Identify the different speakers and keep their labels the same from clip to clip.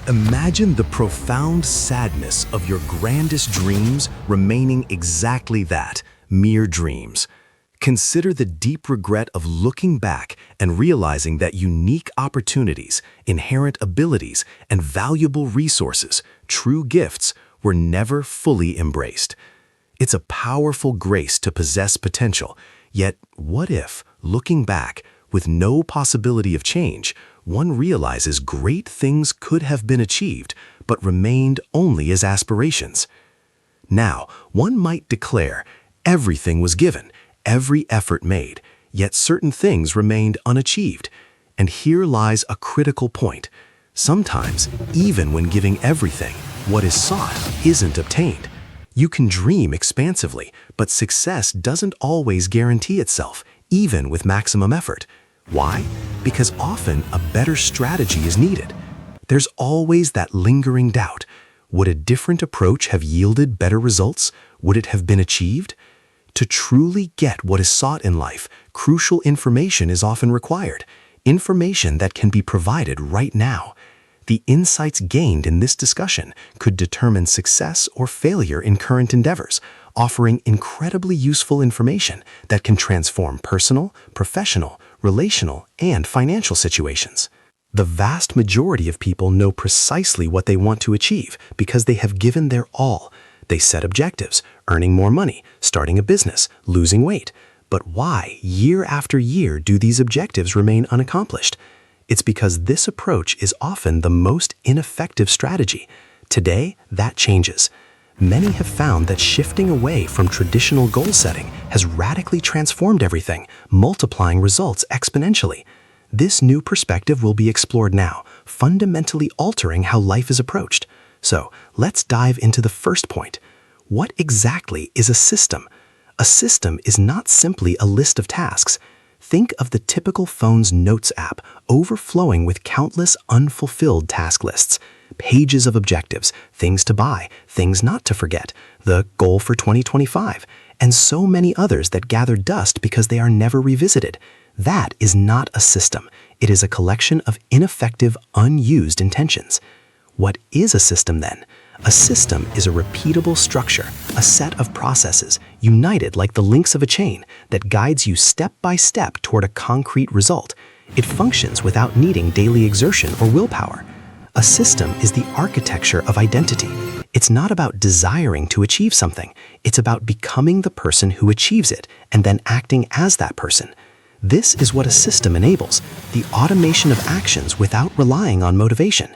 Speaker 1: Imagine the profound sadness of your grandest dreams remaining exactly that, mere dreams. Consider the deep regret of looking back and realizing that unique opportunities, inherent abilities, and valuable resources, true gifts, were never fully embraced. It's a powerful grace to possess potential, yet what if, looking back, with no possibility of change, one realizes great things could have been achieved, but remained only as aspirations? Now, one might declare, everything was given, every effort made, yet certain things remained unachieved. And here lies a critical point. Sometimes, even when giving everything, what is sought isn't obtained. You can dream expansively, but success doesn't always guarantee itself, even with maximum effort. Why? Because often a better strategy is needed. There's always that lingering doubt. Would a different approach have yielded better results? Would it have been achieved? To truly get what is sought in life, crucial information is often required. Information that can be provided right now. The insights gained in this discussion could determine success or failure in current endeavors, offering incredibly useful information that can transform personal, professional, relational, and financial situations. The vast majority of people know precisely what they want to achieve because they have given their all. They set objectives, earning more money, starting a business, losing weight. But why, year after year, do these objectives remain unaccomplished? It's because this approach is often the most ineffective strategy. Today, that changes. Many have found that shifting away from traditional goal setting has radically transformed everything, multiplying results exponentially. This new perspective will be explored now, fundamentally altering how life is approached. So, let's dive into the first point. What exactly is a system? A system is not simply a list of tasks. Think of the typical phone's Notes app overflowing with countless unfulfilled task lists. Pages of objectives, things to buy, things not to forget, the goal for 2025, and so many others that gather dust because they are never revisited. That is not a system. It is a collection of ineffective, unused intentions. What is a system then? A system is a repeatable structure, a set of processes, united like the links of a chain, that guides you step by step toward a concrete result. It functions without needing daily exertion or willpower. A system is the architecture of identity. It's not about desiring to achieve something. It's about becoming the person who achieves it and then acting as that person. This is what a system enables, the automation of actions without relying on motivation.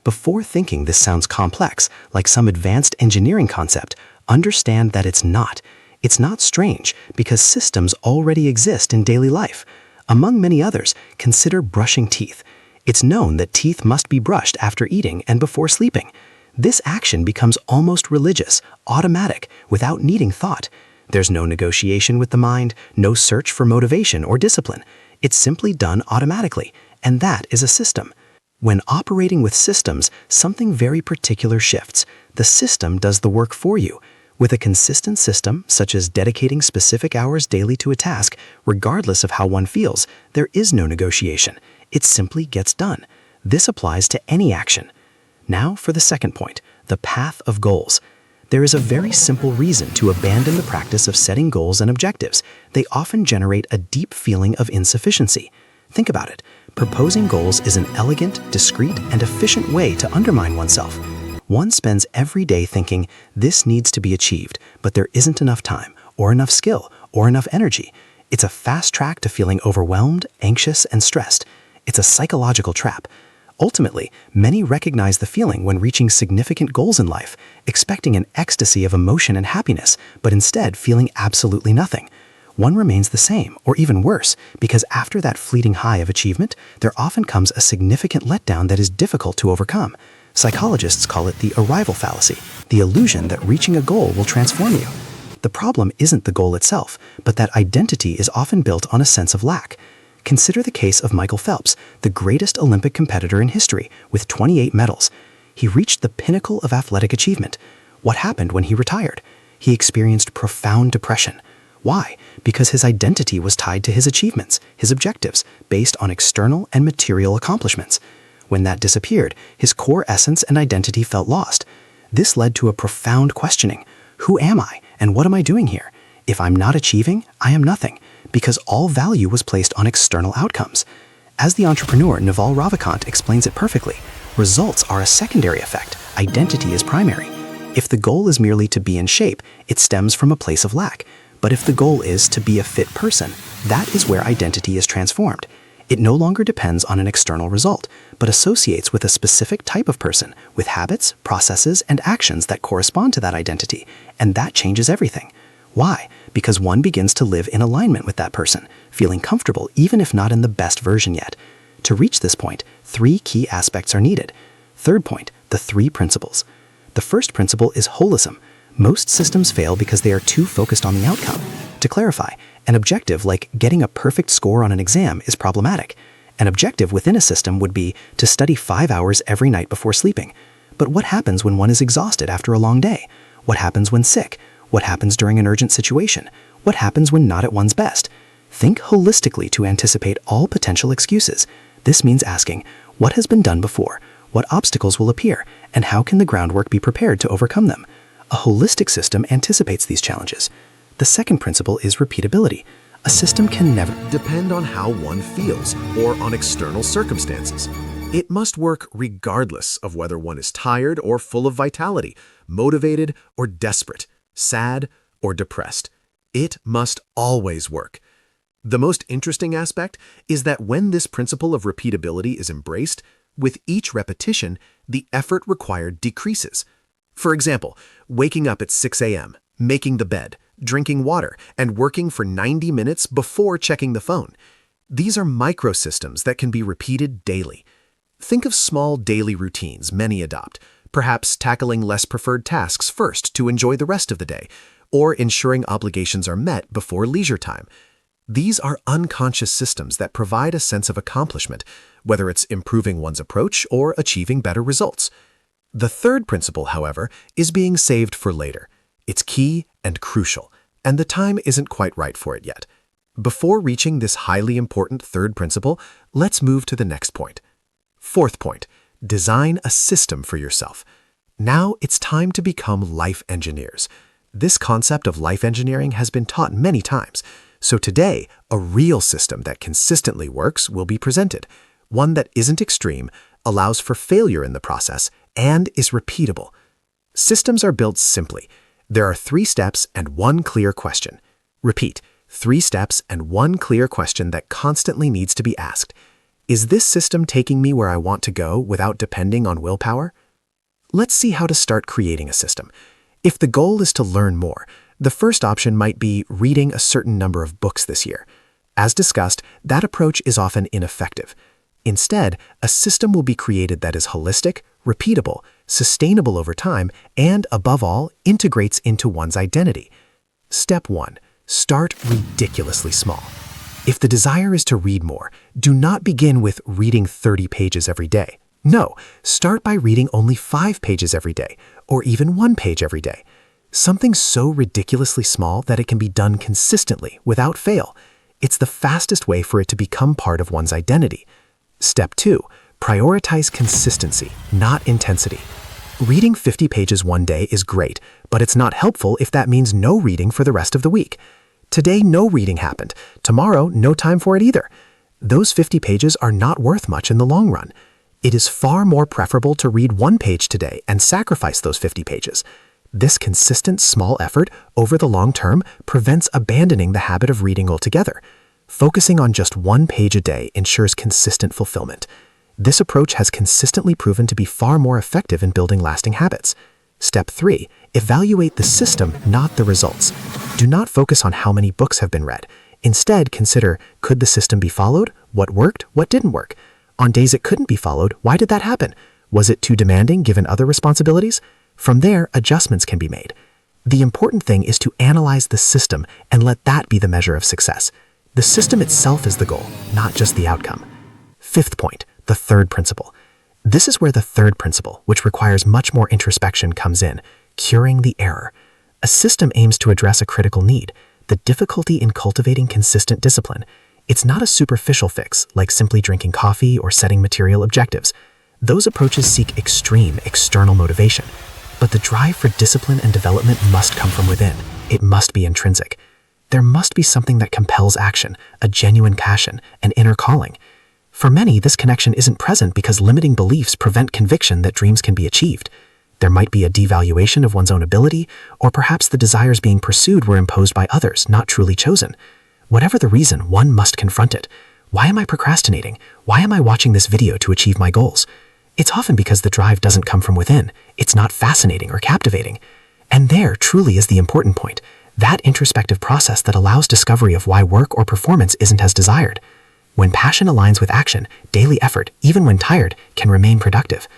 Speaker 1: Before thinking this sounds complex, like some advanced engineering concept, understand that it's not. It's not strange, because systems already exist in daily life. Among many others, consider brushing teeth. It's known that teeth must be brushed after eating and before sleeping. This action becomes almost religious, automatic, without needing thought. There's no negotiation with the mind, no search for motivation or discipline. It's simply done automatically, and that is a system. When operating with systems, something very particular shifts. The system does the work for you. With a consistent system, such as dedicating specific hours daily to a task, regardless of how one feels, there is no negotiation. It simply gets done. This applies to any action. Now for the second point, the path of goals. There is a very simple reason to abandon the practice of setting goals and objectives. They often generate a deep feeling of insufficiency. Think about it. Proposing goals is an elegant, discreet, and efficient way to undermine oneself. One spends every day thinking, this needs to be achieved, but there isn't enough time, or enough skill, or enough energy. It's a fast track to feeling overwhelmed, anxious, and stressed. It's a psychological trap. Ultimately, many recognize the feeling when reaching significant goals in life, expecting an ecstasy of emotion and happiness, but instead feeling absolutely nothing. One remains the same, or even worse, because after that fleeting high of achievement, there often comes a significant letdown that is difficult to overcome. Psychologists call it the arrival fallacy, the illusion that reaching a goal will transform you. The problem isn't the goal itself, but that identity is often built on a sense of lack. Consider the case of Michael Phelps, the greatest Olympic competitor in history, with 28 medals. He reached the pinnacle of athletic achievement. What happened when he retired? He experienced profound depression. Why? Because his identity was tied to his achievements, his objectives, based on external and material accomplishments.
Speaker 2: When that disappeared, his core essence and identity felt lost. This led to a profound questioning. Who am I, and what am I doing here? If I'm not achieving, I am nothing, because all value was placed on external outcomes. As the entrepreneur Naval Ravikant explains it perfectly, results are a secondary effect, identity is primary. If the goal is merely to be in shape, it stems from a place of lack. But if the goal is to be a fit person, that is where identity is transformed. It no longer depends on an external result, but associates with a specific type of person, with habits, processes, and actions that correspond to that identity, and that changes everything. Why? Because one begins to live in alignment with that person, feeling comfortable even if not in the best version yet. To reach this point, 3 key aspects are needed. Third point, the 3 principles. The first principle is holism. Most systems fail because they are too focused on the outcome. To clarify, an objective like getting a perfect score on an exam is problematic. An objective within a system would be to study 5 hours every night before sleeping. But what happens when one is exhausted after a long day? What happens when sick? What happens during an urgent situation? What happens when not at one's best? Think holistically to anticipate all potential excuses. This means asking, what has been done before? What obstacles will appear? And how can the groundwork be prepared to overcome them? A holistic system anticipates these challenges. The second principle is repeatability. A system can never
Speaker 1: depend on how one feels or on external circumstances. It must work regardless of whether one is tired or full of vitality, motivated or desperate, sad or depressed. It must always work. The most interesting aspect is that when this principle of repeatability is embraced, with each repetition, the effort required decreases. For example, waking up at 6 a.m., making the bed, drinking water, and working for 90 minutes before checking the phone. These are microsystems that can be repeated daily. Think of small daily routines many adopt, perhaps tackling less preferred tasks first to enjoy the rest of the day, or ensuring obligations are met before leisure time. These are unconscious systems that provide a sense of accomplishment, whether it's improving one's approach or achieving better results. The third principle, however, is being saved for later. It's key and crucial, and the time isn't quite right for it yet. Before reaching this highly important third principle, let's move to the next point. Fourth point, design a system for yourself. Now it's time to become life engineers. This concept of life engineering has been taught many times, so today, a real system that consistently works will be presented, one that isn't extreme, allows for failure in the process, and is repeatable. Systems are built simply. There are 3 steps and 1 clear question. Repeat, 3 steps and 1 clear question that constantly needs to be asked. Is this system taking me where I want to go without depending on willpower? Let's see how to start creating a system. If the goal is to learn more, the first option might be reading a certain number of books this year. As discussed, that approach is often ineffective. Instead, a system will be created that is holistic, repeatable, sustainable over time, and, above all, integrates into one's identity. Step 1. Start ridiculously small. If the desire is to read more, do not begin with reading 30 pages every day. No, start by reading only 5 pages every day, or even 1 page every day. Something so ridiculously small that it can be done consistently, without fail. It's the fastest way for it to become part of one's identity. Step 2. Prioritize consistency, not intensity. Reading 50 pages one day is great, but it's not helpful if that means no reading for the rest of the week. Today, no reading happened. Tomorrow, no time for it either. Those 50 pages are not worth much in the long run. It is far more preferable to read 1 page today and sacrifice those 50 pages. This consistent small effort over the long term prevents abandoning the habit of reading altogether. Focusing on just 1 page a day ensures consistent fulfillment. This approach has consistently proven to be far more effective in building lasting habits. Step 3. Evaluate the system, not the results. Do not focus on how many books have been read. Instead, consider, could the system be followed? What worked? What didn't work? On days it couldn't be followed, why did that happen? Was it too demanding given other responsibilities? From there, adjustments can be made. The important thing is to analyze the system and let that be the measure of success. The system itself is the goal, not just the outcome. Fifth point, the third principle. This is where the third principle, which requires much more introspection, comes in, curing the error. A system aims to address a critical need, the difficulty in cultivating consistent discipline. It's not a superficial fix, like simply drinking coffee or setting material objectives.
Speaker 2: Those approaches seek extreme external motivation. But the drive for discipline and development must come from within. It must be intrinsic. There must be something that compels action, a genuine passion, an inner calling. For many, this connection isn't present because limiting beliefs prevent conviction that dreams can be achieved. There might be a devaluation of one's own ability, or perhaps the desires being pursued were imposed by others, not truly chosen. Whatever the reason, one must confront it. Why am I procrastinating? Why am I watching this video to achieve my goals? It's often because the drive doesn't come from within. It's not fascinating or captivating. And there truly is the important point, that introspective process that allows discovery of why work or performance isn't as desired. When passion aligns with action, daily effort, even when tired, can remain productive.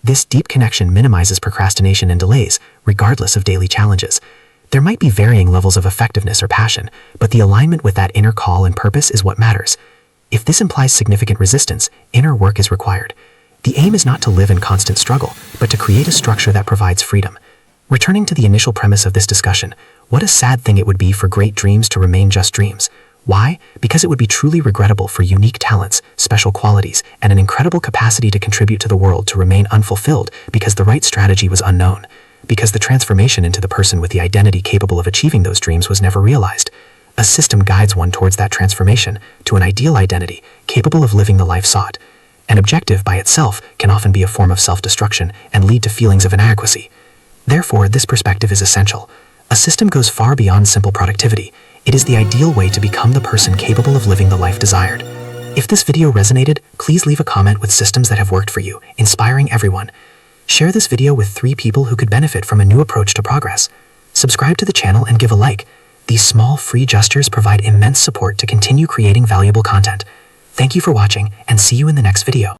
Speaker 2: This deep connection minimizes procrastination and delays, regardless of daily challenges. There might be varying levels of effectiveness or passion, but the alignment with that inner call and purpose is what matters. If this implies significant resistance, inner work is required. The aim is not to live in constant struggle, but to create a structure that provides freedom. Returning to the initial premise of this discussion, what a sad thing it would be for great dreams to remain just dreams. Why? Because it would be truly regrettable for unique talents, special qualities, and an incredible capacity to contribute to the world to remain unfulfilled because the right strategy was unknown, because the transformation into the person with the identity capable of achieving those dreams was never realized. A system guides one towards that transformation, to an ideal identity, capable of living the life sought. An objective by itself can often be a form of self-destruction and lead to feelings of inadequacy. Therefore, this perspective is essential. A system goes far beyond simple productivity. It is the ideal way to become the person capable of living the life desired. If this video resonated, please leave a comment with systems that have worked for you, inspiring everyone. Share this video with 3 people who could benefit from a new approach to progress. Subscribe to the channel and give a like. These small, free gestures provide immense support to continue creating valuable content. Thank you for watching, and see you in the next video.